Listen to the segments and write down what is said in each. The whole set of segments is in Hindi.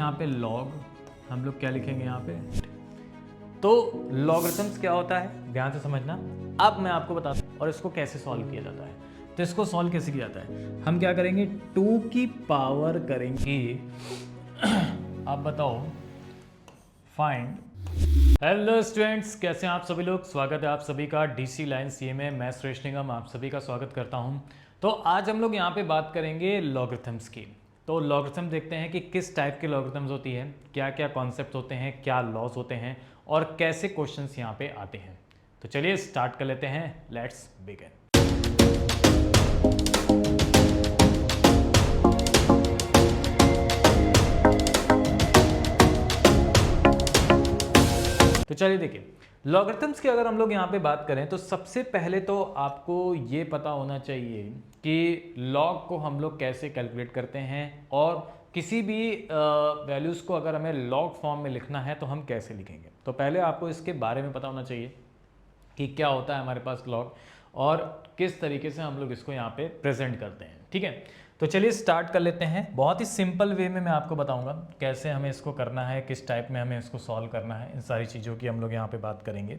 यहाँ पे log, हम लोग क्या लिखेंगे यहाँ पे। तो लॉगरिथम्स क्या होता है ध्यान से समझना। अब मैं आपको बताता हूँ और इसको कैसे सॉल्व किया जाता है। तो इसको सॉल्व कैसे किया जाता है, हम क्या करेंगे 2 की पावर करेंगे आप बताओ फाइंड। हेलो स्टूडेंट्स, कैसे हैं आप सभी लोग। स्वागत है आप सभी का डीसी लाइन सीए में। मैं सुरेश निगम आप सभी का स्वागत करता हूं। तो आज हम लोग यहाँ पे बात करेंगे लॉगरिथम्स की। तो लॉगरिथम देखते हैं कि किस टाइप के लॉगरिथम्स होती है, क्या क्या कॉन्सेप्ट होते हैं, क्या लॉस होते हैं और कैसे क्वेश्चंस यहाँ पे आते हैं। तो चलिए स्टार्ट कर लेते हैं, लेट्स बिगिन। तो चलिए देखिए, लॉगरिथम्स की अगर हम लोग यहाँ पे बात करें तो सबसे पहले तो आपको ये पता होना चाहिए कि लॉग को हम लोग कैसे कैलकुलेट करते हैं और किसी भी वैल्यूज़ को अगर हमें लॉग फॉर्म में लिखना है तो हम कैसे लिखेंगे। तो पहले आपको इसके बारे में पता होना चाहिए कि क्या होता है हमारे पास लॉग और किस तरीके से हम लोग इसको यहाँ पे प्रेजेंट करते हैं। ठीक है, तो चलिए स्टार्ट कर लेते हैं। बहुत ही सिंपल वे में मैं आपको बताऊंगा कैसे हमें इसको करना है, किस टाइप में हमें इसको सॉल्व करना है, इन सारी चीज़ों की हम लोग यहाँ पे बात करेंगे।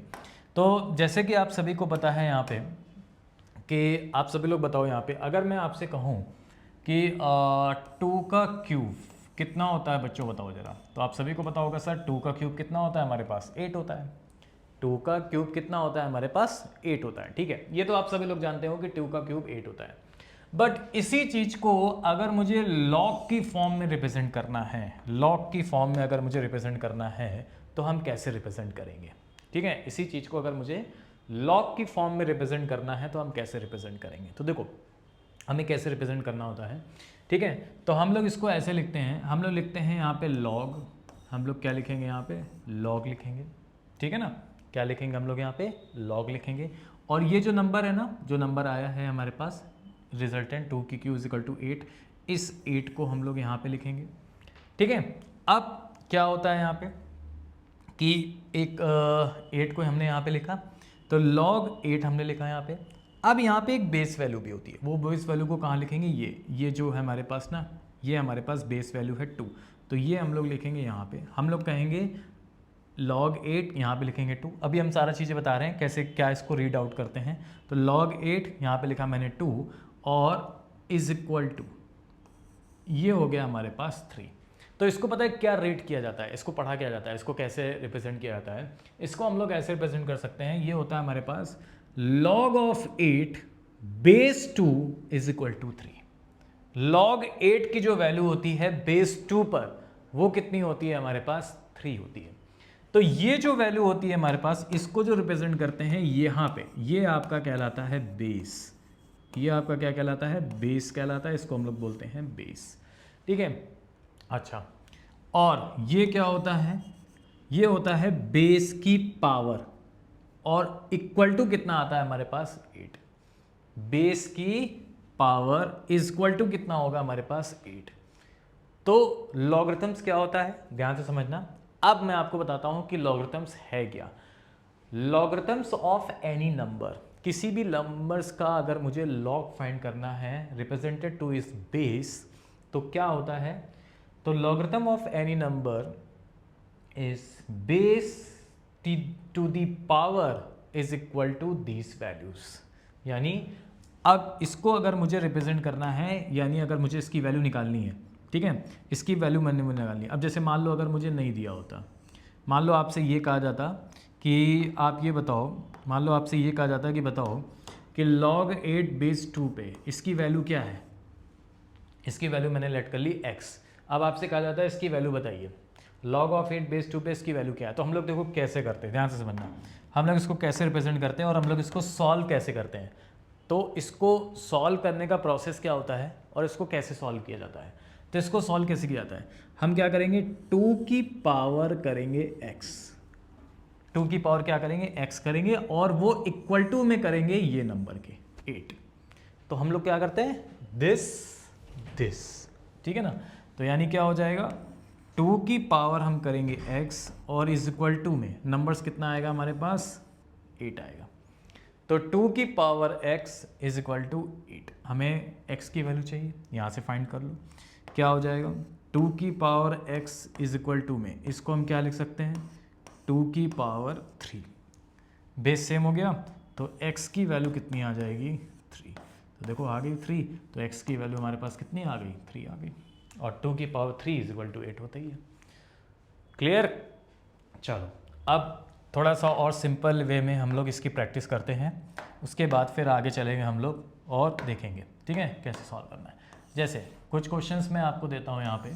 तो जैसे कि आप सभी को पता है यहाँ पे कि आप सभी लोग बताओ यहाँ पे, अगर मैं आपसे कहूँ कि 2 का क्यूब कितना होता है बच्चों, बताओ ज़रा। तो आप सभी को पता होगा सर 2 का क्यूब कितना होता है हमारे पास, 8 होता है। 2 का क्यूब कितना होता है हमारे पास, 8 होता है। ठीक है, ये तो आप सभी लोग जानते हो कि 2 का क्यूब 8 होता है। बट इसी चीज को अगर मुझे लॉग की फॉर्म में रिप्रेजेंट करना है, लॉग की फॉर्म में अगर मुझे रिप्रेजेंट करना है तो हम कैसे रिप्रेजेंट करेंगे। ठीक है, इसी चीज को अगर मुझे लॉग की फॉर्म में रिप्रेजेंट करना है तो हम कैसे रिप्रेजेंट करेंगे। तो देखो हमें कैसे रिप्रेजेंट करना होता है। ठीक है, तो हम लोग इसको ऐसे लिखते हैं, हम लोग लिखते हैं यहाँ पे लॉग, हम लोग क्या लिखेंगे यहाँ पे लॉग लिखेंगे। ठीक है ना, क्या लिखेंगे हम लोग यहाँ पे लॉग लिखेंगे। और ये जो नंबर है ना, जो नंबर आया है हमारे पास रिजल्टेंट 2 की क्यू इज इक्वल टू 8, इस 8 को हम लोग यहाँ पे लिखेंगे। ठीक है, अब क्या होता है यहाँ पे कि एक 8 को हमने यहाँ पे लिखा, तो log 8 हमने लिखा यहाँ पे। अब यहाँ पे एक बेस वैल्यू भी होती है, वो बेस वैल्यू को कहाँ लिखेंगे, ये जो है हमारे पास ना, ये हमारे पास बेस वैल्यू है 2, तो ये हम लोग लिखेंगे यहाँ पे। हम लोग कहेंगे log 8, यहाँ पे लिखेंगे 2। अभी हम सारा चीज़ें बता रहे हैं कैसे क्या इसको रीड आउट करते हैं। तो log 8 यहाँ पे लिखा मैंने 2 और इज इक्वल टू, ये हो गया हमारे पास 3। तो इसको पता है क्या रेट किया जाता है, इसको पढ़ा किया जाता है, इसको कैसे रिप्रेजेंट किया जाता है। इसको हम लोग ऐसे रिप्रेजेंट कर सकते हैं, ये होता है हमारे पास log of 8 base 2 is equal to 3। log 8 की जो वैल्यू होती है बेस 2 पर, वो कितनी होती है हमारे पास 3 होती है। तो ये जो वैल्यू होती है हमारे पास, इसको जो रिप्रेजेंट करते हैं यहाँ पे, ये आपका कहलाता है बेस। ये आपका क्या कहलाता है, बेस कहलाता है, इसको हम लोग बोलते हैं बेस। ठीक है, अच्छा, और ये क्या होता है, ये होता है बेस की पावर, और इक्वल टू कितना आता है हमारे पास 8। बेस की पावर इज इक्वल टू कितना होगा हमारे पास 8। तो लॉगरिथम्स क्या होता है ध्यान से समझना। अब मैं आपको बताता हूं कि लॉगरिथम्स है क्या। लॉगरिथम्स ऑफ एनी नंबर, किसी भी नंबर्स का अगर मुझे लॉग फाइंड करना है रिप्रेजेंटेड टू इस बेस, तो क्या होता है, तो logarithm of any number is base to the power is equal to these values. यानी अब इसको अगर मुझे रिप्रेजेंट करना है, यानी अगर मुझे इसकी वैल्यू निकालनी है, ठीक है, इसकी वैल्यू मैंने निकालनी है। अब जैसे मान लो अगर मुझे नहीं दिया होता, मान लो आपसे ये कहा जाता कि आप ये बताओ, मान लो आपसे ये कहा जाता कि बताओ कि log 8 बेस 2 पे इसकी वैल्यू क्या है, इसकी वैल्यू मैंने लेट कर ली x। अब आपसे कहा जाता है इसकी वैल्यू बताइए, log ऑफ 8 बेस 2 पे इसकी वैल्यू क्या है। तो हम लोग देखो कैसे करते हैं, ध्यान से समझना, हम लोग इसको कैसे रिप्रेजेंट करते हैं और हम लोग इसको सॉल्व कैसे करते हैं। तो इसको सॉल्व करने का प्रोसेस क्या होता है और इसको कैसे सॉल्व किया जाता है। तो इसको सॉल्व कैसे किया जाता है, हम क्या करेंगे 2 की पावर करेंगे x, 2 की पावर क्या करेंगे x करेंगे, और वो इक्वल टू में करेंगे ये नंबर के 8। तो हम लोग क्या करते हैं दिस, ठीक है ना। तो यानी क्या हो जाएगा 2 की पावर हम करेंगे x और इज इक्वल टू में नंबर्स कितना आएगा हमारे पास 8 आएगा। तो 2 की power x is equal to 8, हमें x की वैल्यू चाहिए, यहाँ से फाइंड कर लो क्या हो जाएगा 2 की power x is equal to में इसको हम क्या लिख सकते हैं 2 की पावर 3। बेस सेम हो गया तो x की वैल्यू कितनी आ जाएगी 3। तो देखो आ गई 3, तो x की वैल्यू हमारे पास कितनी आ गई 3 आ गई, और 2 की पावर 3 इज इक्वल टू 8 होता ही है। क्लियर। चलो अब थोड़ा सा और सिंपल वे में हम लोग इसकी प्रैक्टिस करते हैं, उसके बाद फिर आगे चलेंगे हम लोग और देखेंगे, ठीक है, कैसे सॉल्व करना है। जैसे कुछ क्वेश्चंस मैं आपको देता हूँ यहाँ पे,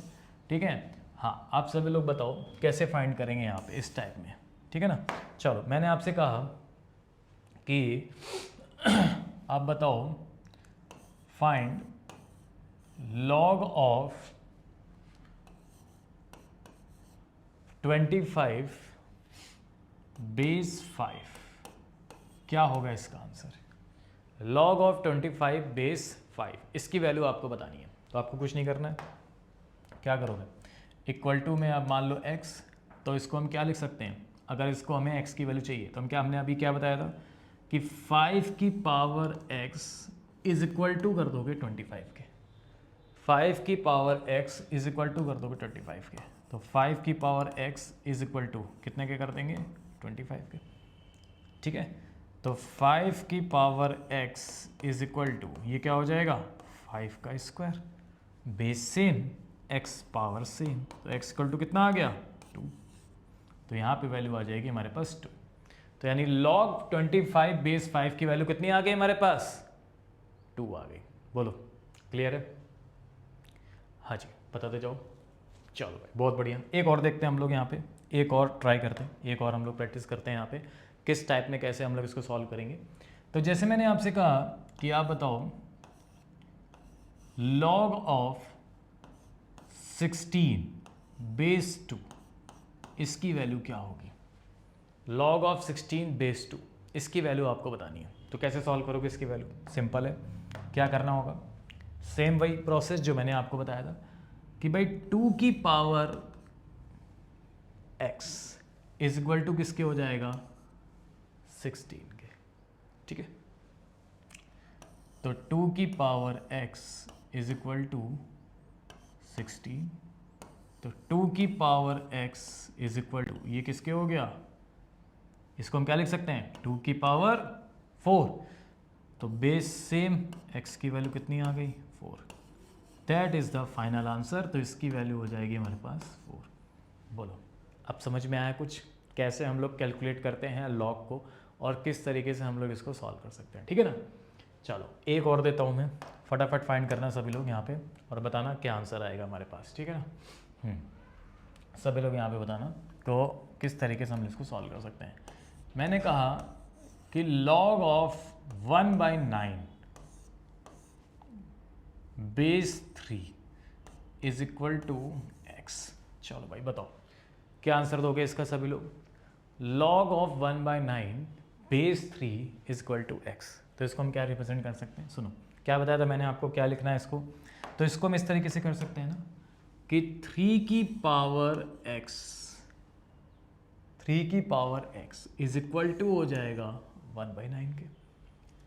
ठीक है। हाँ, आप सभी लोग बताओ कैसे फाइंड करेंगे यहाँ पे इस टाइप में, ठीक है ना। चलो मैंने आपसे कहा कि आप बताओ फाइंड लॉग ऑफ 25 बेस 5, क्या होगा इसका आंसर। लॉग ऑफ 25 बेस 5, इसकी वैल्यू आपको बतानी है। तो आपको कुछ नहीं करना है, क्या करोगे, इक्वल टू में आप मान लो x, तो इसको हम क्या लिख सकते हैं, अगर इसको हमें x की वैल्यू चाहिए तो हम क्या, हमने अभी क्या बताया था कि 5 की power x is equal to कर दोगे 25 के, 5 की power x is equal to कर दोगे 25 के, तो 5 की power x is equal to कितने के कर देंगे 25 के, ठीक है। तो 5 की power x is equal to ये क्या हो जाएगा 5 का square, base same x power same, तो x इक्वल टू कितना आ गया 2, तो यहाँ पे वैल्यू आ जाएगी हमारे पास 2। तो यानी log 25 बेस 5 की वैल्यू कितनी आ गई हमारे पास 2 आ गई। बोलो क्लियर है। हाँ जी बताते जाओ। चलो भाई बहुत बढ़िया, एक और देखते हैं हम लोग यहाँ पे, एक और ट्राई करते हैं, एक और हम लोग प्रैक्टिस करते हैं यहाँ पे किस टाइप में कैसे हम लोग इसको सॉल्व करेंगे। तो जैसे मैंने आपसे कहा कि आप बताओ log ऑफ 16 बेस 2, इसकी वैल्यू क्या होगी। log ऑफ 16 बेस 2, इसकी वैल्यू आपको बतानी है। तो कैसे सॉल्व करोगे इसकी वैल्यू, सिंपल है, क्या करना होगा, सेम वही प्रोसेस जो मैंने आपको बताया था कि भाई 2 की power x is equal to किसके हो जाएगा 16 के, ठीक है। तो 2 की power x is equal to 16, तो 2 की power x is equal to ये किसके हो गया, इसको हम क्या लिख सकते हैं 2 की पावर 4, तो बेस सेम x की वैल्यू कितनी आ गई 4, that is the final answer. तो इसकी वैल्यू हो जाएगी हमारे पास 4। बोलो अब समझ में आया कुछ कैसे हम लोग कैलकुलेट करते हैं लॉग को और किस तरीके से हम लोग इसको सॉल्व कर सकते हैं, ठीक है ना। चलो एक और देता हूँ मैं, फटाफट फाइंड करना सभी लोग यहाँ पे और बताना क्या आंसर आएगा हमारे पास, ठीक है ना। सभी लोग यहाँ पे बताना तो किस तरीके से हम इसको सॉल्व कर सकते हैं। मैंने कहा कि log of 1/9 base 3 is equal to x। चलो भाई बताओ क्या आंसर दोगे इसका सभी लोग। log of 1/9 base 3 is equal to x, तो इसको हम क्या रिप्रेजेंट कर सकते हैं, सुनो क्या बताया था मैंने आपको क्या लिखना है इसको। तो इसको हम इस तरीके से कर सकते हैं ना कि 3 की पावर x, 3 की power x is equal to हो जाएगा 1/9 के,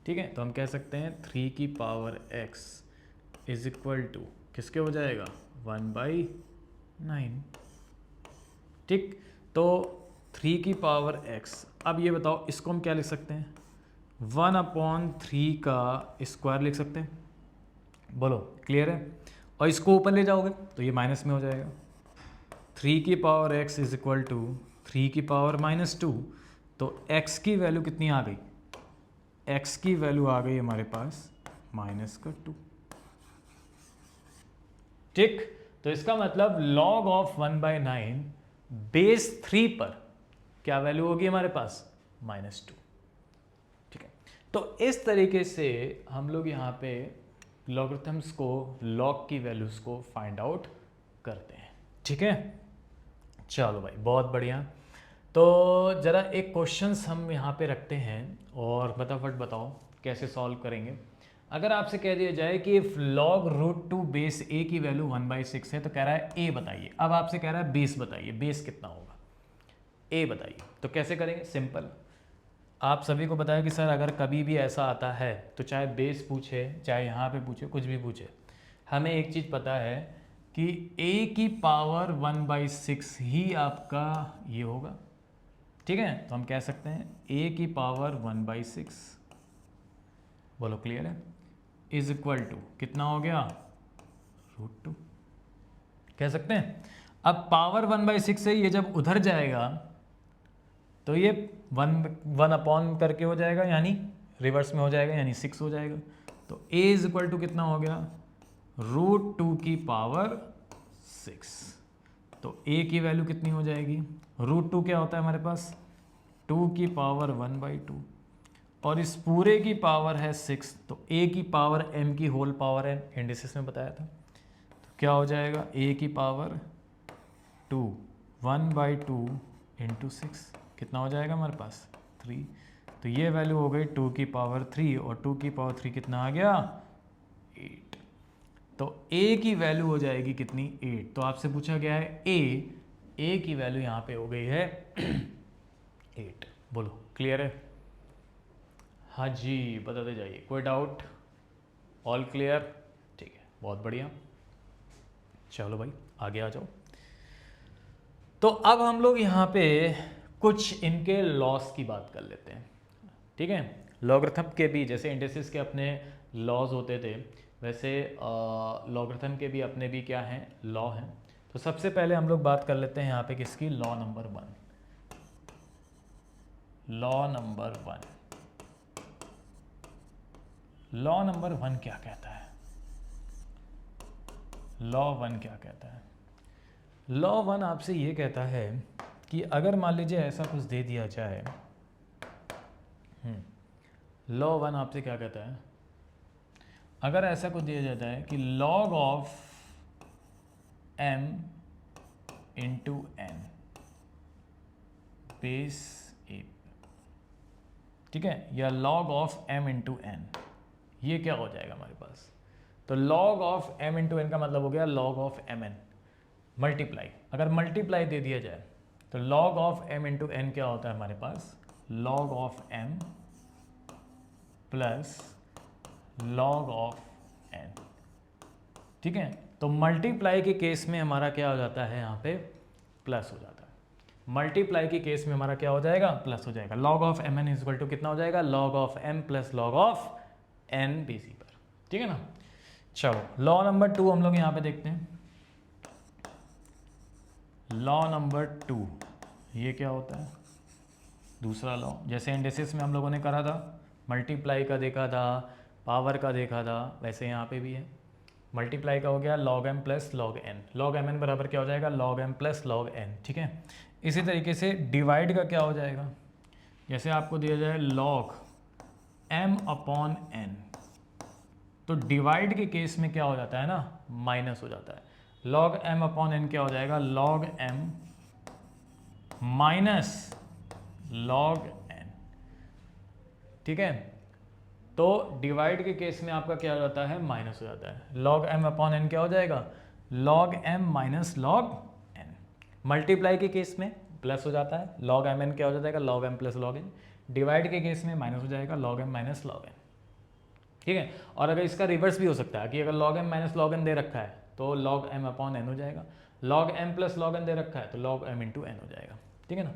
ठीक है। तो हम कह सकते हैं 3 की power x is equal to किसके हो जाएगा 1/9, ठीक। तो 3 की पावर x, अब ये बताओ इसको हम क्या लिख सकते हैं 1/3 का स्क्वायर लिख सकते हैं। बोलो क्लियर है। और इसको ऊपर ले जाओगे तो ये माइनस में हो जाएगा, 3 की power x is equal to 3 की पावर -2, तो x की वैल्यू कितनी आ गई, x की वैल्यू आ गई हमारे पास -2, ठीक। तो इसका मतलब log ऑफ 1/9 बेस 3 पर क्या वैल्यू होगी हमारे पास -2, ठीक है। तो इस तरीके से हम लोग यहाँ पे लॉगरिथम्स को, लॉग की वैल्यूज को फाइंड आउट करते हैं, ठीक है। चलो भाई बहुत बढ़िया। तो ज़रा एक क्वेश्चंस हम यहाँ पे रखते हैं और फटाफट बताओ कैसे सॉल्व करेंगे। अगर आपसे कह दिया जाए कि इफ log √2 बेस a की वैल्यू 1/6 है, तो कह रहा है a बताइए। अब आपसे कह रहा है बेस बताइए, बेस कितना होगा a बताइए। तो कैसे करेंगे, सिंपल, आप सभी को बताया कि सर अगर कभी भी ऐसा आता है तो चाहे बेस पूछे चाहे यहाँ पे पूछे कुछ भी पूछे, हमें एक चीज़ पता है कि a की पावर 1/6 ही आपका ये होगा। ठीक है, तो हम कह सकते हैं a की पावर 1/6, बोलो क्लियर है, इज इक्वल टू कितना हो गया, √2 कह सकते हैं। अब पावर 1/6 से ये जब उधर जाएगा तो ये 1 करके हो जाएगा, यानी रिवर्स में हो जाएगा, यानी 6 हो जाएगा। तो a इज इक्वल टू कितना हो गया, √2 की पावर 6। तो a की वैल्यू कितनी हो जाएगी, √2 क्या होता है हमारे पास, 2 की पावर 1/2, और इस पूरे की पावर है 6, तो a की पावर m की होल पावर है, इंडिसेस में बताया था। तो क्या हो जाएगा, a की पावर 2 1/2 इंटू 6 कितना हो जाएगा हमारे पास, 3। तो ये वैल्यू हो गई 2 की पावर 3, और 2 की पावर 3 कितना आ गया, 8। तो a की वैल्यू हो जाएगी कितनी, 8। तो आपसे पूछा गया है a की वैल्यू यहाँ पे हो गई है 8। बोलो क्लियर है, हाँ जी बताते जाइए, कोई डाउट, ऑल क्लियर, ठीक है बहुत बढ़िया। चलो भाई आगे आ जाओ। तो अब हम लोग यहाँ पे कुछ इनके लॉस की बात कर लेते हैं। ठीक है, लॉगरिथम के भी जैसे इंडिसेस के अपने लॉज होते थे, वैसे लॉगरिथम के भी अपने भी क्या हैं, लॉ हैं। तो सबसे पहले हम लोग बात कर लेते हैं यहाँ पे किसकी, law number 1। Law number 1, law number 1 क्या कहता है, लॉ 1 क्या कहता है, लॉ 1 आपसे ये कहता है कि अगर मान लीजिए ऐसा कुछ दे दिया जाए, लॉ 1 आपसे क्या कहता है, अगर ऐसा कुछ दिया जाता है कि log of m into n base 8, ठीक है, या log of m into n, ये क्या हो जाएगा हमारे पास। तो log of m into n का मतलब हो गया log ऑफ mn मल्टीप्लाई, अगर मल्टीप्लाई दे दिया जाए तो log of m into n क्या होता है हमारे पास, log of m plus log of n। ठीक है, तो मल्टीप्लाई के केस में हमारा क्या हो जाता है, यहाँ पे प्लस हो जाता है। मल्टीप्लाई के केस में हमारा क्या हो जाएगा, प्लस हो जाएगा। log of M N equal to कितना हो जाएगा, log of m plus log of n बेसी पर। ठीक है ना। चलो लॉ नंबर 2 हम लोग यहाँ पे देखते हैं। लॉ नंबर 2 ये क्या होता है, दूसरा लॉ, जैसे इंडिसेस में हम लोगों ने करा था, मल्टीप्लाई का देखा था, पावर का देखा था, वैसे यहाँ पे भी है। मल्टीप्लाई का हो गया log m plus log n, log m n बराबर क्या हो जाएगा, log m plus log n। ठीक है, इसी तरीके से डिवाइड का क्या हो जाएगा, जैसे आपको दिया जाए log m अपॉन n, तो डिवाइड के केस में क्या हो जाता है ना, माइनस हो जाता है। log m अपॉन n क्या हो जाएगा, log m minus log n। ठीक है, तो डिवाइड के केस में आपका क्या हो जाता है, माइनस हो जाता है। log m अपॉन n क्या हो जाएगा, log m minus log n। Multiply के केस में प्लस हो जाता है, log m n क्या हो जाएगा, log m plus log n। Divide के केस में माइनस हो जाएगा, log m minus log n। ठीक है, और अगर इसका रिवर्स भी हो सकता है कि अगर log m minus log n दे रखा है तो log m अपॉन n हो जाएगा, log m plus log n दे रखा है तो log m इंटू n हो जाएगा। ठीक है ना।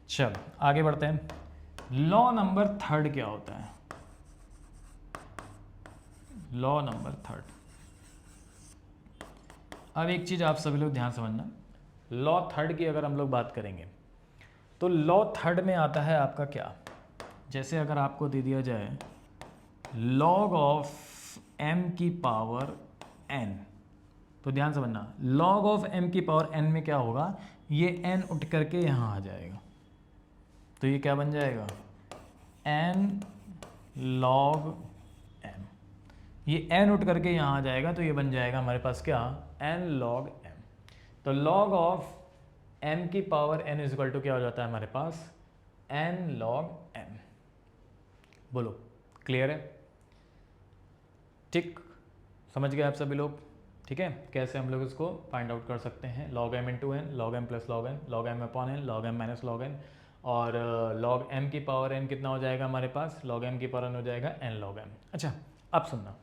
चलो आगे बढ़ते हैं। लॉ नंबर 3 क्या होता है, लॉ नंबर 3। अब एक चीज आप सभी लोग ध्यान समझना, लॉ 3 की अगर हम लोग बात करेंगे तो लॉ 3 में आता है आपका क्या, जैसे अगर आपको दे दिया जाए log ऑफ m की पावर n, तो ध्यान समझना log ऑफ m की पावर n में क्या होगा, ये n उठ करके यहाँ आ जाएगा, तो ये क्या बन जाएगा, n log m। ये n उठ करके यहाँ आ जाएगा तो ये बन जाएगा हमारे पास क्या, n log m। तो log ऑफ m की power n is equal to क्या हो जाता है हमारे पास, n log m। बोलो क्लियर है, ठीक, समझ गए आप सभी लोग। ठीक है, कैसे हम लोग इसको फाइंड आउट कर सकते हैं, log m into n, log m plus log n, log m upon n, log m minus log n, और log m की पावर n कितना हो जाएगा हमारे पास, log m की पावर n हो जाएगा n log m। अच्छा अब सुनना,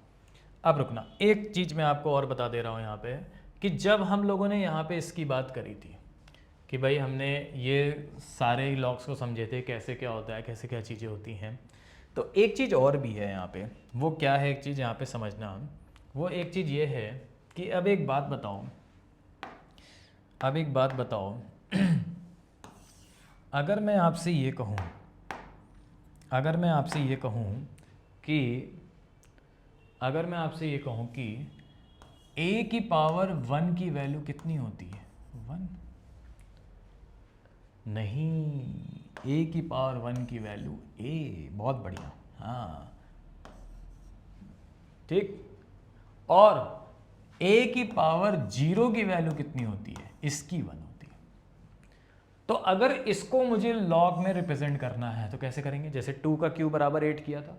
अब रुकना, एक चीज़ मैं आपको और बता दे रहा हूँ यहाँ पे कि जब हम लोगों ने यहाँ पे इसकी बात करी थी कि भाई हमने ये सारे लॉग्स को समझे थे कैसे क्या होता है, कैसे क्या चीज़ें होती हैं, तो एक चीज़ और भी है यहाँ पे। वो क्या है एक चीज़ यहाँ पे समझना, वो एक चीज़ ये है कि अब एक बात बताओ अगर मैं आपसे ये कहूँ कि a की पावर 1 की वैल्यू कितनी होती है? 1 नहीं, a की पावर 1 की वैल्यू a। बहुत बढ़िया, हाँ ठीक। और a की पावर 0 की वैल्यू कितनी होती है? इसकी 1 होती है। तो अगर इसको मुझे लॉग में रिप्रेजेंट करना है तो कैसे करेंगे? जैसे 2 का क्यूब बराबर 8 किया था,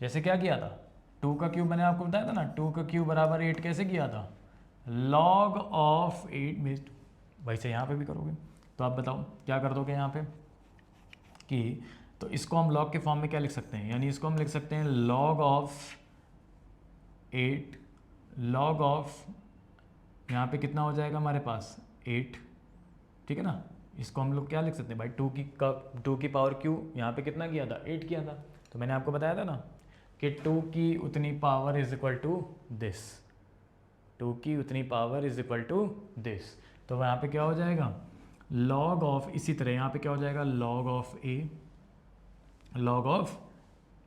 जैसे क्या किया था, 2 का क्यूब मैंने आपको बताया था ना, 2 का क्यूब बराबर 8 कैसे किया था? लॉग ऑफ 8 में। वैसे यहाँ पे भी करोगे तो आप बताओ क्या कर दोगे यहाँ पे कि, तो इसको हम लॉग के फॉर्म में क्या लिख सकते हैं, यानी इसको हम लिख सकते हैं लॉग ऑफ 8, लॉग ऑफ यहाँ पे कितना हो जाएगा हमारे पास 8, ठीक है ना। इसको हम लोग क्या लिख सकते हैं भाई, 2 की पावर क्यू यहाँ पे कितना किया था? 8 किया था। तो मैंने आपको बताया था ना कि 2 की उतनी power is equal to this, 2 की उतनी power is equal to this. तो यहाँ पे क्या हो जाएगा? लॉग ऑफ, इसी तरह यहाँ पे क्या हो जाएगा? लॉग ऑफ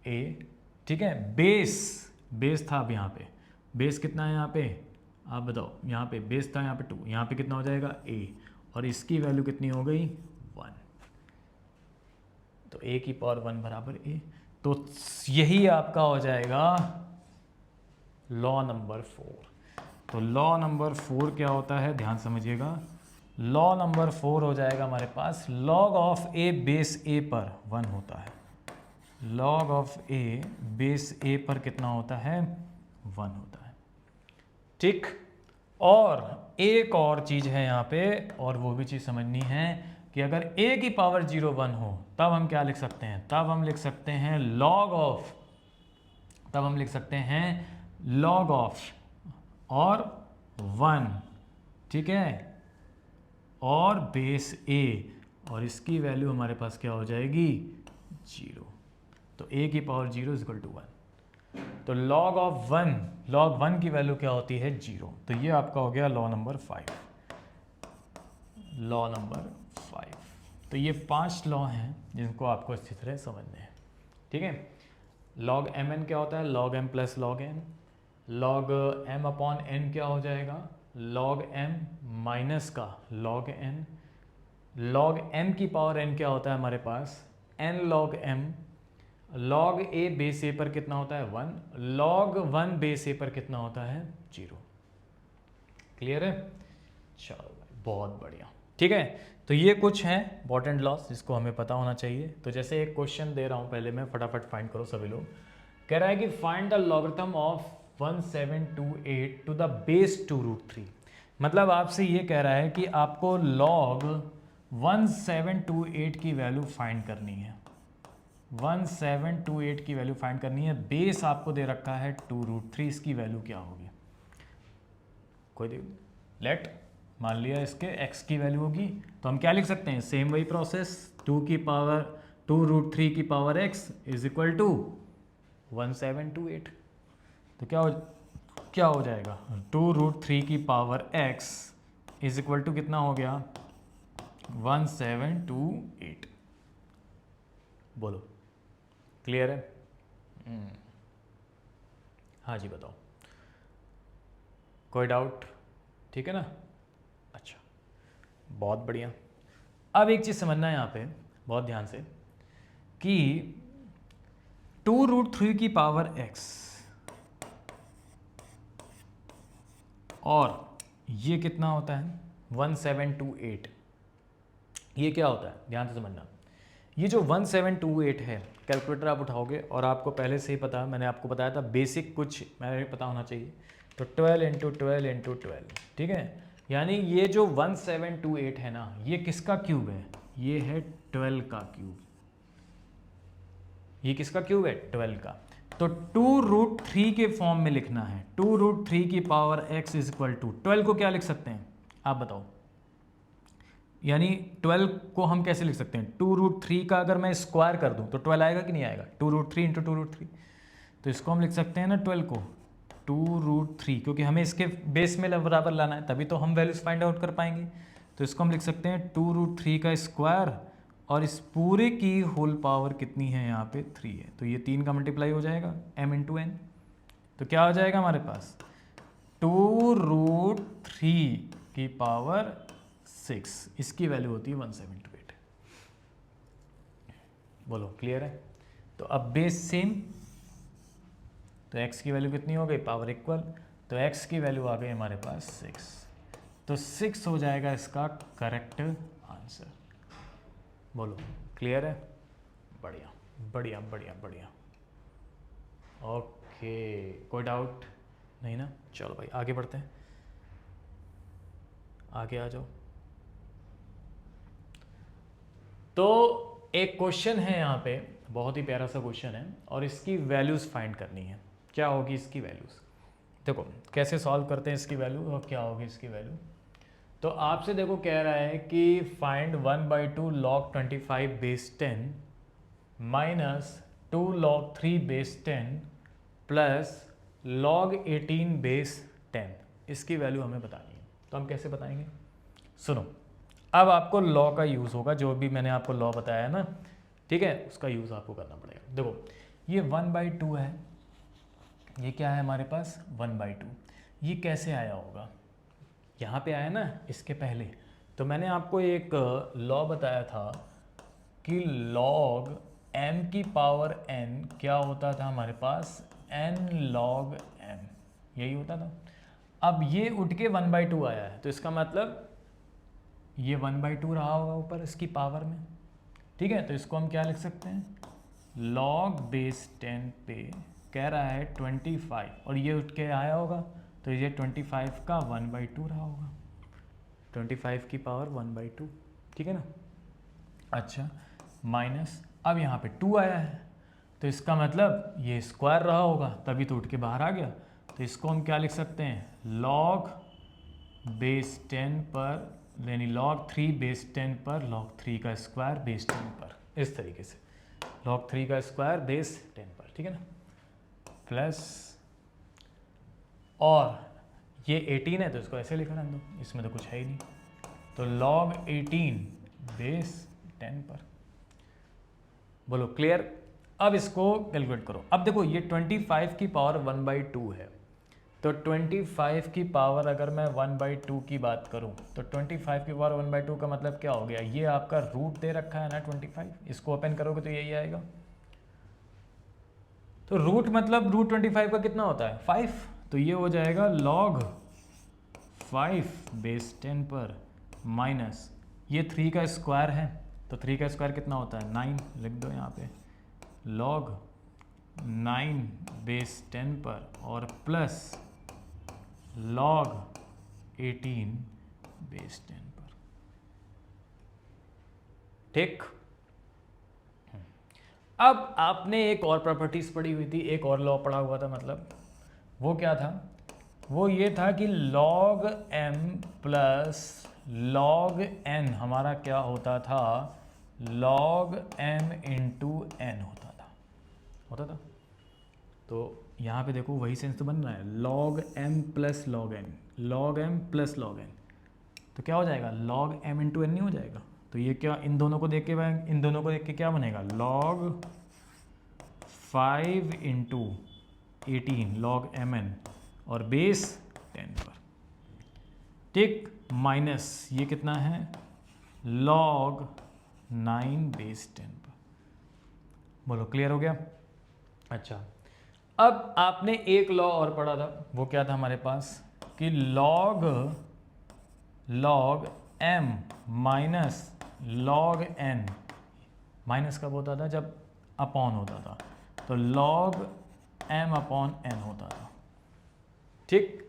ए, ठीक है। बेस था अब यहाँ पे, बेस कितना है यहाँ पे आप बताओ? यहाँ पे बेस था यहाँ पे 2, यहाँ पे कितना हो जाएगा? a, और इसकी वैल्यू कितनी हो गई? 1। तो a की पावर 1 बराबर a। तो यही आपका हो जाएगा लॉ नंबर 4। तो लॉ नंबर 4 क्या होता है, ध्यान समझिएगा। लॉ नंबर 4 हो जाएगा हमारे पास log of a base a पर 1 होता है। Log of a base a पर कितना होता है? 1 होता है, ठीक। और एक और चीज़ है यहाँ पे, और वो भी चीज़ समझनी है कि अगर a की पावर 0 1 हो तब हम क्या लिख सकते हैं? तब हम लिख सकते हैं लॉग ऑफ और 1, ठीक है, और बेस a, और इसकी वैल्यू हमारे पास क्या हो जाएगी? 0। तो a की पावर 0 इज इक्वल टू 1। तो log ऑफ 1 की वैल्यू क्या होती है? 0। तो ये आपका हो गया लॉ नंबर 5। तो ये 5 लॉ हैं जिनको आपको अच्छी तरह समझने हैं, ठीक है। log mn क्या होता है? log m plus log n। log m upon n क्या हो जाएगा? log m माइनस का log n। log m की पावर n क्या होता है हमारे पास? n log m। log a base a पर कितना होता है? 1। log 1 बेस a पर कितना होता है? 0। क्लियर है? चलो भाई बहुत बढ़िया, ठीक है। तो ये कुछ हैं इंपॉर्टेंट लॉस जिसको हमें पता होना चाहिए। तो जैसे एक क्वेश्चन दे रहा हूँ, पहले मैं फटाफट फाइंड करो सभी लोग। कह रहा है कि find the logarithm of 1728 to the base 2√3। मतलब आपसे ये कह रहा है कि आपको log 1728 की वैल्यू फाइंड करनी है। 1728 की वैल्यू फाइंड करनी है। बेस आपको दे रखा है 2√3, इसकी वैल्यू क्या होगी? कोई लेट मान लिया इसके x की वैल्यू होगी, तो हम क्या लिख सकते हैं? सेम वही प्रोसेस, 2√3 की power x is equal to 1728। तो क्या हो जाएगा? 2√3 की power x is equal to कितना हो गया? 1728। बोलो क्लियर है? हाँ जी बताओ, कोई डाउट? ठीक है ना? अच्छा बहुत बढ़िया। अब एक चीज़ समझना है यहाँ पे बहुत ध्यान से कि 2√3 की पावर x और ये कितना होता है? 1728। ये क्या होता है? ध्यान से समझना। ये जो 1728 है, कैलकुलेटर आप उठाओगे और आपको पहले से ही पता, मैंने आपको बताया था बेसिक कुछ मैंने पता होना चाहिए। तो 12 इंटू 12 इंटू 12, ठीक है। यानी ये जो 1728 है ना, ये किसका क्यूब है? ये है 12 का क्यूब। ये किसका क्यूब है? 12 का। तो 2√3 के फॉर्म में लिखना है। 2√3 की power x is equal to 12 को क्या लिख सकते हैं आप बताओ, यानी 12 को हम कैसे लिख सकते हैं? 2√3 का अगर मैं स्क्वायर कर दूं तो 12 आएगा कि नहीं आएगा? 2√3 इंटू 2√3, तो इसको हम लिख सकते हैं ना 12 को 2√3, क्योंकि हमें इसके बेस में बराबर लाना है, तभी तो हम वैल्यूज फाइंड आउट कर पाएंगे। तो इसको हम लिख सकते हैं 2√3 का स्क्वायर, और इस पूरे की होल पावर कितनी है यहाँ पे 3 है, तो ये 3 का मल्टीप्लाई हो जाएगा m इंटू एन। तो क्या हो जाएगा हमारे पास 2√3 की पावर 6, इसकी वैल्यू होती है 178। बोलो क्लियर है? तो अब बेस सेम, तो x की वैल्यू कितनी हो गई? पावर इक्वल, तो x की वैल्यू आ गई हमारे पास 6, तो 6 हो जाएगा इसका करेक्ट आंसर। बोलो क्लियर है? बढ़िया बढ़िया बढ़िया बढ़िया। ओके, कोई डाउट नहीं ना? चलो भाई आगे बढ़ते हैं, आगे आ जाओ। तो एक क्वेश्चन है यहाँ पे, बहुत ही प्यारा सा क्वेश्चन है, और इसकी वैल्यूज फाइंड करनी है। क्या होगी इसकी वैल्यूज? देखो कैसे सॉल्व करते हैं इसकी वैल्यू और क्या होगी इसकी वैल्यू। तो आपसे देखो कह रहा है कि find 1/2 log 25 base 10 minus 2 log 3 base 10 plus log 18 base 10, इसकी वैल्यू हमें बतानी है। तो हम कैसे बताएंगे? सुनो, अब आपको लॉ का यूज़ होगा, जो भी मैंने आपको लॉ बताया है ना, ठीक है, उसका यूज़ आपको करना पड़ेगा। देखो ये 1/2 है, ये क्या है हमारे पास 1/2, ये कैसे आया होगा? यहाँ पे आया ना इसके पहले, तो मैंने आपको एक लॉ बताया था कि log m की पावर n क्या होता था हमारे पास? n log m, यही होता था। अब ये उठ के 1/2 आया है, तो इसका मतलब ये 1/2 रहा होगा ऊपर इसकी पावर में, ठीक है। तो इसको हम क्या लिख सकते हैं? log बेस 10 पे कह रहा है 25, और ये उठ के आया होगा, तो ये 25 का 1/2 रहा होगा, 25 की पावर 1/2, ठीक है ना। अच्छा, माइनस, अब यहाँ पे 2 आया है, तो इसका मतलब ये स्क्वायर रहा होगा, तभी तो उठ के बाहर आ गया। तो इसको हम क्या लिख सकते हैं? log बेस 10 पर, यानी log 3 बेस 10 पर log 3 का स्क्वायर बेस 10 पर, इस तरीके से log 3 का स्क्वायर बेस 10 पर, ठीक है ना, प्लस, और ये 18 है तो इसको ऐसे लिखा रहने दो, इसमें तो कुछ है ही नहीं, तो log 18 बेस 10 पर। बोलो क्लियर? अब इसको कैलकुलेट करो। अब देखो ये 25 की पावर 1/2 है, तो 25 की पावर अगर मैं 1/2 की बात करूं, तो 25 की पावर 1/2 का मतलब क्या हो गया? ये आपका रूट दे रखा है ना 25, इसको ओपन करोगे तो यही आएगा। तो रूट मतलब रूट 25 का कितना होता है? 5, तो ये हो जाएगा log 5 बेस 10 पर माइनस, ये 3 का स्क्वायर है, तो 3 का स्क्वायर कितना होता है? 9, लिख दो यहाँ पे log 9 बेस 10 पर, और प्लस log 18 बेस 10 पर, ठीक। अब आपने एक और प्रॉपर्टीज पढ़ी हुई थी, एक और लॉ पढ़ा हुआ था, मतलब वो क्या था? वो ये था कि log m plus log n हमारा क्या होता था? log m इंटू n होता था। तो यहाँ पे देखो वही सेंस तो बन रहा है, log m plus log n, log m plus log n, तो क्या हो जाएगा? log m इंटू n नहीं हो जाएगा? तो ये क्या, इन दोनों को देख के क्या बनेगा? log 5 इंटू 18 log mn, और बेस 10 पर, ठीक, माइनस ये कितना है? log 9 बेस 10 पर। बोलो क्लियर हो गया? अच्छा, अब आपने एक लॉ और पढ़ा था, वो क्या था हमारे पास? कि log m minus log n, minus कब होता था? जब अपॉन होता था, तो log m अपॉन n होता था, ठीक।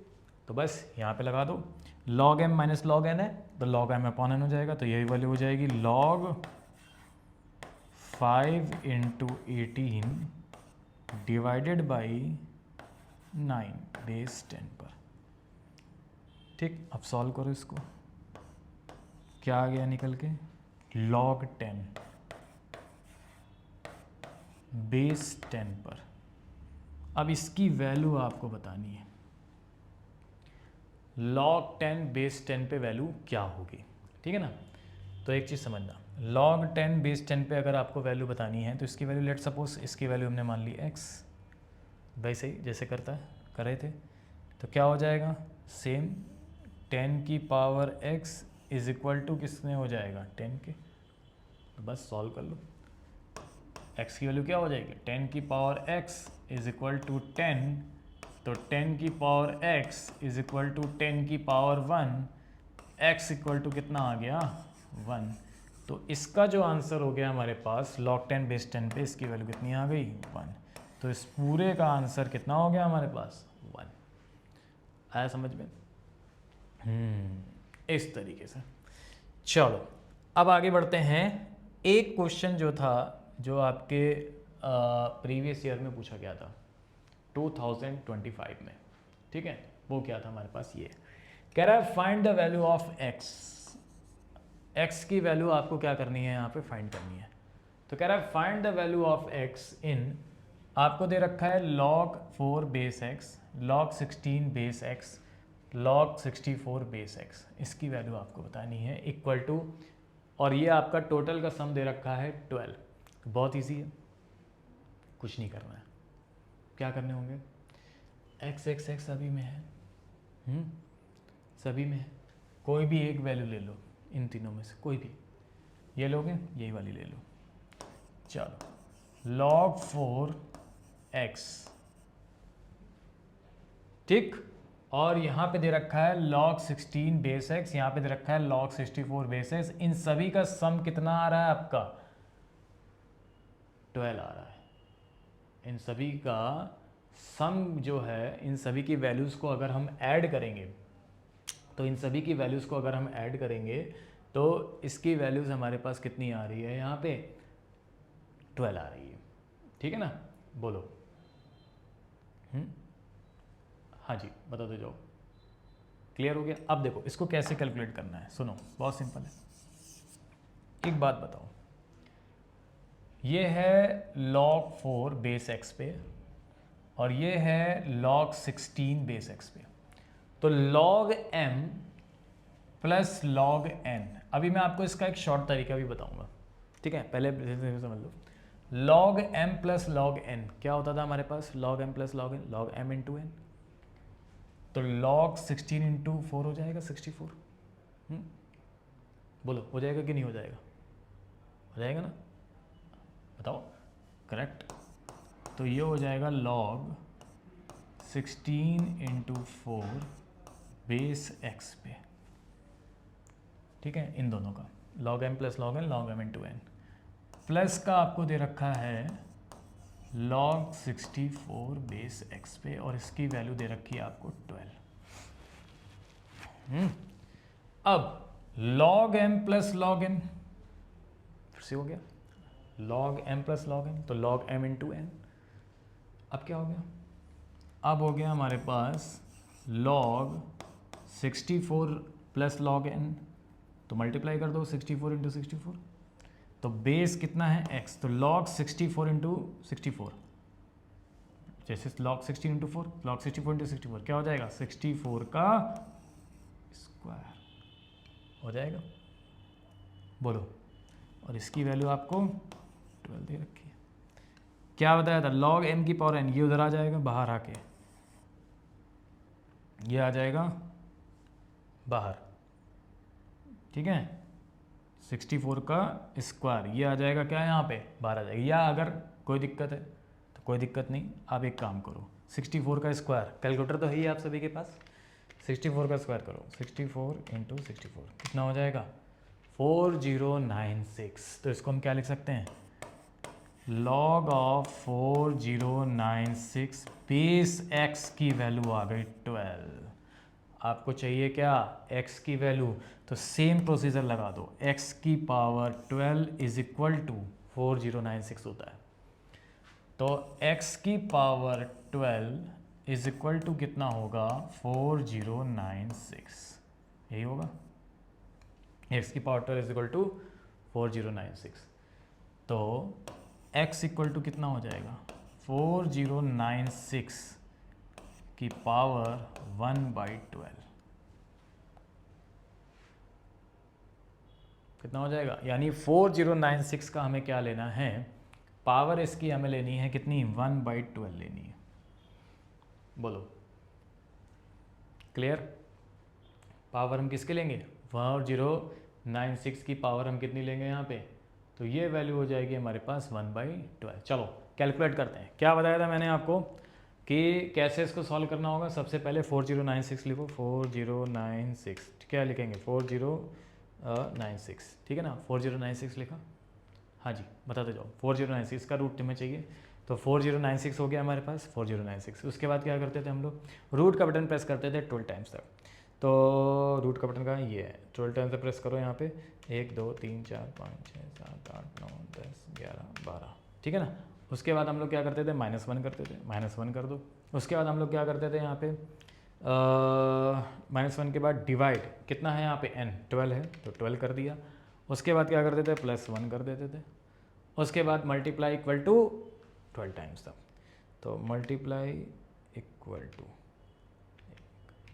तो बस यहाँ पे लगा दो, log m minus log n है, तो log m अपॉन n हो जाएगा, तो यही वैल्यू हो जाएगी log 5 into 18 divided by 9 base 10 पर। ठीक, अब सॉल्व करो इसको, क्या आ गया निकल के, log 10 बेस 10 पर। अब इसकी वैल्यू आपको बतानी है, log 10 बेस 10 पे वैल्यू क्या होगी, ठीक है ना। तो एक चीज़ समझना, log 10 बेस 10 पे अगर आपको वैल्यू बतानी है तो इसकी वैल्यू, लेट सपोज इसकी वैल्यू हमने मान ली x, वैसे ही जैसे कर रहे थे, तो क्या हो जाएगा, सेम 10 की power x is equal to किसमें हो जाएगा, 10 के। तो बस सॉल्व कर लो, x की वैल्यू क्या हो जाएगी, 10 की power x is equal to 10, तो 10 की power x is equal to 10 की पावर 1, x इक्वल टू कितना आ गया, 1। तो इसका जो आंसर हो गया हमारे पास log 10 बेस 10 पे इसकी वैल्यू कितनी आ गई, 1। तो इस पूरे का आंसर कितना हो गया हमारे पास, 1। आया समझ में, इस तरीके से। चलो अब आगे बढ़ते हैं। एक क्वेश्चन जो था, जो आपके प्रीवियस ईयर में पूछा गया था 2025 में, ठीक है, वो क्या था हमारे पास, ये कह रहा है find the value of x। x की वैल्यू आपको क्या करनी है, यहाँ पे फाइंड करनी है। तो कह रहा है find the value of x इन, आपको दे रखा है log 4 base x, log 16 base x, log 64 base x। इसकी वैल्यू आपको बतानी है इक्वल टू, और ये आपका टोटल का सम दे रखा है 12। तो बहुत इजी है, कुछ नहीं करना है, क्या करने होंगे, x x x सभी में है, सभी में है, कोई भी एक वैल्यू ले लो इन तीनों में से, कोई भी, ये लोगे यही वाली ले लो। चलो log 4 x, ठीक, और यहाँ पे दे रखा है log 16 बेस x, यहाँ पे दे रखा है log 64 बेस x। इन सभी का सम कितना आ रहा है आपका, 12 आ रहा है। इन सभी का सम जो है, इन सभी की वैल्यूज़ को अगर हम ऐड करेंगे, तो इन सभी की वैल्यूज़ को अगर हम ऐड करेंगे तो इसकी वैल्यूज़ हमारे पास कितनी आ रही है, यहाँ पे 12 आ रही है, ठीक है ना, बोलो। हाँ जी, बता दो जाओ, क्लियर हो गया। अब देखो इसको कैसे कैलकुलेट करना है, सुनो बहुत सिंपल है। एक बात बताओ, ये है log 4 बेस x पे और ये है log 16 बेस x पे। तो log m plus log n, अभी मैं आपको इसका एक शॉर्ट तरीका भी बताऊंगा, ठीक है, पहले समझ लो। log m plus log n क्या होता था हमारे पास, log m plus log n, log m into n। तो log 16 इंटू 4 हो जाएगा 64। बोलो हो जाएगा कि नहीं हो जाएगा, हो जाएगा ना, बताओ करेक्ट। तो ये हो जाएगा log 16 इंटू 4 बेस x पे, ठीक है, इन दोनों का log m plus log n, log m into n, plus का आपको दे रखा है log 64 बेस x पे, और इसकी वैल्यू दे रखी है आपको 12। अब log m plus log n, फिर से हो गया log m plus log n, तो log m इंटू n। अब क्या हो गया, अब हो गया हमारे पास log 64 प्लस log n, तो मल्टीप्लाई कर दो 64 इंटू 64, तो बेस कितना है x, तो log 64 इंटू 64, जैसे log 16 इंटू 4, log 64 इंटू 64 क्या हो जाएगा, 64 का स्क्वायर हो जाएगा, बोलो। और इसकी वैल्यू आपको 12 दे रखी है। क्या बताया था, log m की पावर n, ये उधर आ जाएगा बाहर आके, ये आ जाएगा बाहर, ठीक है, 64 का स्क्वायर, ये आ जाएगा क्या यहाँ पे, बाहर आ जाएगा। या अगर कोई दिक्कत है तो कोई दिक्कत नहीं, आप एक काम करो, 64 का स्क्वायर, कैलकुलेटर तो है ही आप सभी के पास, 64 का स्क्वायर करो, 64 इंटू 64 कितना हो जाएगा, 4096। तो इसको हम क्या लिख सकते हैं, log ऑफ 4096 बेस x की वैल्यू आ गई 12। आपको चाहिए क्या, x की वैल्यू, तो सेम प्रोसीजर लगा दो, x की पावर 12 इज इक्वल टू 4096 होता है। तो x की पावर 12 इज इक्वल टू कितना होगा 4096, यही होगा। x की पावर 12 इज इक्वल टू 4096, तो x इक्वल टू कितना हो जाएगा 4096 की पावर 1/12 कितना हो जाएगा, यानी 4096 का हमें क्या लेना है, पावर इसकी हमें लेनी है कितनी 1/12 लेनी है। बोलो क्लियर। पावर हम किसके लेंगे 4096 की पावर हम कितनी लेंगे यहाँ पे, तो ये वैल्यू हो जाएगी हमारे पास 1/12। चलो कैलकुलेट करते हैं। क्या बताया था मैंने आपको कि कैसे इसको सॉल्व करना होगा। सबसे पहले 4096 लिखो, 4096 क्या लिखेंगे 4096, ठीक है ना। 4096 लिखा, हाँ जी बताते जाओ। 4096 का रूट तुम्हें चाहिए, तो 4096 हो गया हमारे पास 4096। उसके बाद क्या करते थे हम लोग, रूट का बटन प्रेस करते थे 12 टाइम्स तक। तो रूट का बटन का ये है, 12 टाइम्स से प्रेस करो यहाँ पे, 1 2 3 4 5 6 7 8 9 10 11 12, ठीक है ना। उसके बाद हम लोग क्या करते थे -1 करते थे, -1 कर दो। उसके बाद हम लोग क्या करते थे यहाँ पे -1 के बाद डिवाइड, कितना है यहाँ पे n 12 है तो 12 कर दिया। उसके बाद क्या करते थे +1 कर देते थे। उसके बाद मल्टीप्लाई इक्वल टू 12 टाइम्स तक, तो मल्टीप्लाई इक्वल टू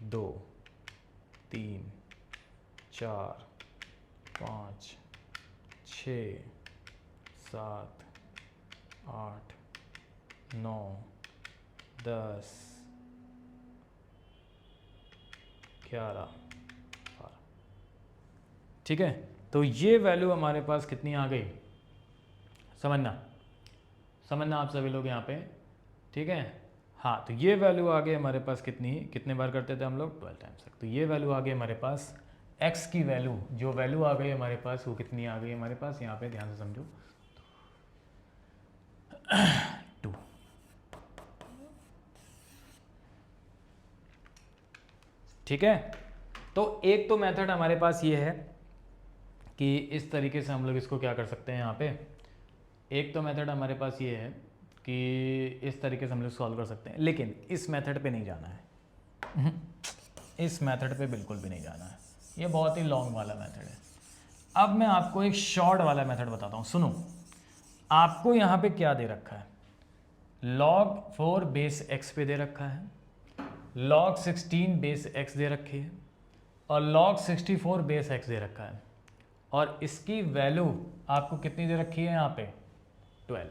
2 3 4 5 6 7 8 9 10 11 12, ठीक है। तो ये वैल्यू हमारे पास कितनी आ गई, समझना आप सभी लोग यहाँ पे, ठीक है। हाँ, तो ये वैल्यू आ गई हमारे पास कितने बार करते थे हम लोग 12 टाइम्स तक। तो ये वैल्यू आ गई हमारे पास, x की वैल्यू जो वैल्यू आ गई हमारे पास वो कितनी आ गई हमारे पास, यहाँ पे ध्यान से समझो 2। ठीक है। तो एक तो मेथड हमारे पास ये है कि इस तरीके से हम लोग इसको क्या कर सकते हैं यहाँ पे, एक तो मेथड हमारे पास ये है कि इस तरीके से हम लोग सॉल्व कर सकते हैं, लेकिन इस मेथड पे नहीं जाना है इस मेथड पे बिल्कुल भी नहीं जाना है, ये बहुत ही लॉन्ग वाला मेथड है। अब मैं आपको एक शॉर्ट वाला मेथड बताता हूँ, सुनो। आपको यहाँ पे क्या दे रखा है, log 4 बेस x पे दे रखा है, log 16 बेस x दे रखी है और log 64 बेस x दे रखा है, और इसकी वैल्यू आपको कितनी दे रखी है यहाँ पे 12।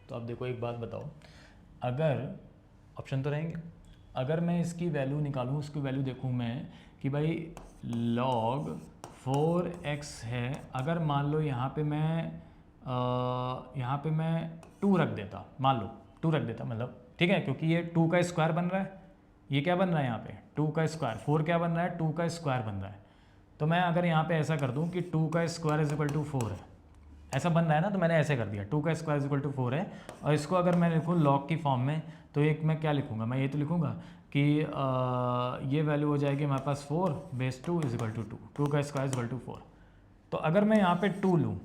तो अब देखो एक बात बताओ, अगर ऑप्शन तो रहेंगे, अगर मैं इसकी वैल्यू निकालूँ, उसकी वैल्यू देखूँ मैं कि भाई log 4x है, अगर मान लो यहाँ पे मैं 2 रख देता, मान लो 2 रख देता, मतलब ठीक है, क्योंकि ये 2 का स्क्वायर बन रहा है, ये क्या बन रहा है यहाँ पे 2 का स्क्वायर, 4 क्या बन रहा है 2 का स्क्वायर बन रहा है। तो मैं अगर यहाँ पे ऐसा कर दूँ कि 2 का स्क्वायर इज इक्वल टू 4 है, ऐसा बन रहा है ना, तो मैंने ऐसे कर दिया 2 का स्क्वायर इज इक्वल टू 4 है, और इसको अगर मैं लिखूँ लॉग की फॉर्म में, तो एक मैं क्या लिखूँगा, मैं ये तो लिखूँगा कि ये वैल्यू हो जाएगी हमारे पास 4 बेस 2 इज इक्वल टू 2 का स्क्वायर इज इक्वल टू 4। तो अगर मैं यहाँ पे 2 लूँ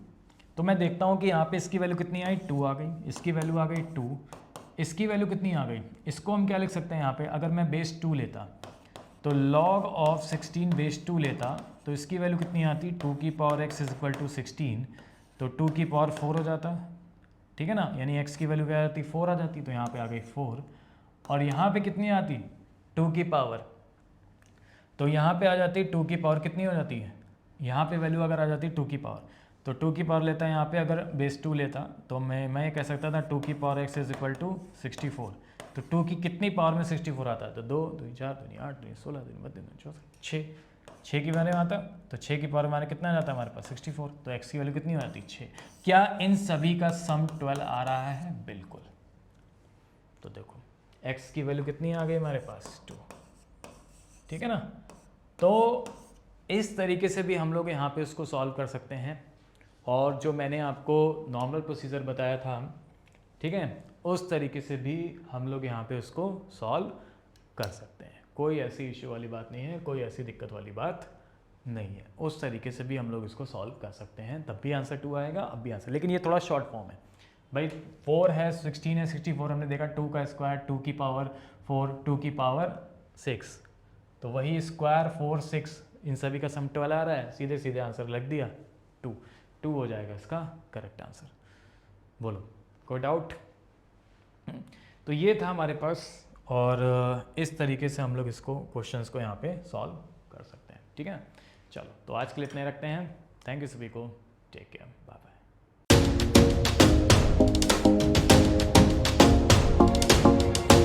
तो मैं देखता हूँ कि यहाँ पे इसकी वैल्यू कितनी आई 2 आ गई, इसकी वैल्यू आ गई 2, इसकी वैल्यू कितनी आ गई, इसको हम क्या लिख सकते हैं यहाँ पे, अगर मैं बेस 2 लेता तो log ऑफ 16 बेस 2 लेता तो इसकी वैल्यू कितनी आती 2 की power x is equal to 16, तो 2 की पावर 4 हो जाता, ठीक है ना, यानी x की वैल्यू क्या आ जाती 4 आ जाती, तो यहाँ पे आ गई 4, और यहाँ पे कितनी आती 2 की पावर, तो यहाँ पे आ जाती 2 की पावर कितनी हो जाती है, यहाँ पे वैल्यू अगर आ जाती 2 की पावर, तो 2 की पावर लेता है यहाँ पे अगर बेस 2 लेता, तो मैं ये कह सकता था 2 की power x is equal to 64, तो 2 की कितनी पावर में 64 आता है, तो 2 2 4 2 8 2 16 2 32 64 6 की वैल्यू आता, तो 6 की पावर हमारे कितना जाता है हमारे पास 64, तो x की वैल्यू कितनी हो जाती 6। क्या इन सभी का सम 12 आ रहा है, बिल्कुल। तो देखो x की वैल्यू कितनी आ गई हमारे पास 2, ठीक है ना। तो इस तरीके से भी हम लोग यहाँ पे उसको सॉल्व कर सकते हैं, और जो मैंने आपको नॉर्मल प्रोसीजर बताया था, ठीक है, उस तरीके से भी हम लोग यहाँ पे उसको सॉल्व कर सकते हैं। कोई ऐसी इश्यू वाली बात नहीं है, कोई ऐसी दिक्कत वाली बात नहीं है, उस तरीके से भी हम लोग इसको सॉल्व कर सकते हैं, तब भी आंसर 2 आएगा, अब भी आंसर, लेकिन ये थोड़ा शॉर्ट फॉर्म है, भाई 4 है, 16 है, 64 हमने देखा, 2 का स्क्वायर 2 की पावर 4, 2 की पावर 6, तो वही स्क्वायर 4 6 इन सभी का सम 12 आ रहा है, सीधे सीधे आंसर लग दिया 2 हो जाएगा इसका करेक्ट आंसर। बोलो कोई डाउट? तो ये था हमारे पास, और इस तरीके से हम लोग इसको क्वेश्चंस को यहाँ पे सॉल्व कर सकते हैं। ठीक है, चलो तो आज के लिए इतने रखते हैं। थैंक यू सभी को, टेक केयर, बाय बाय।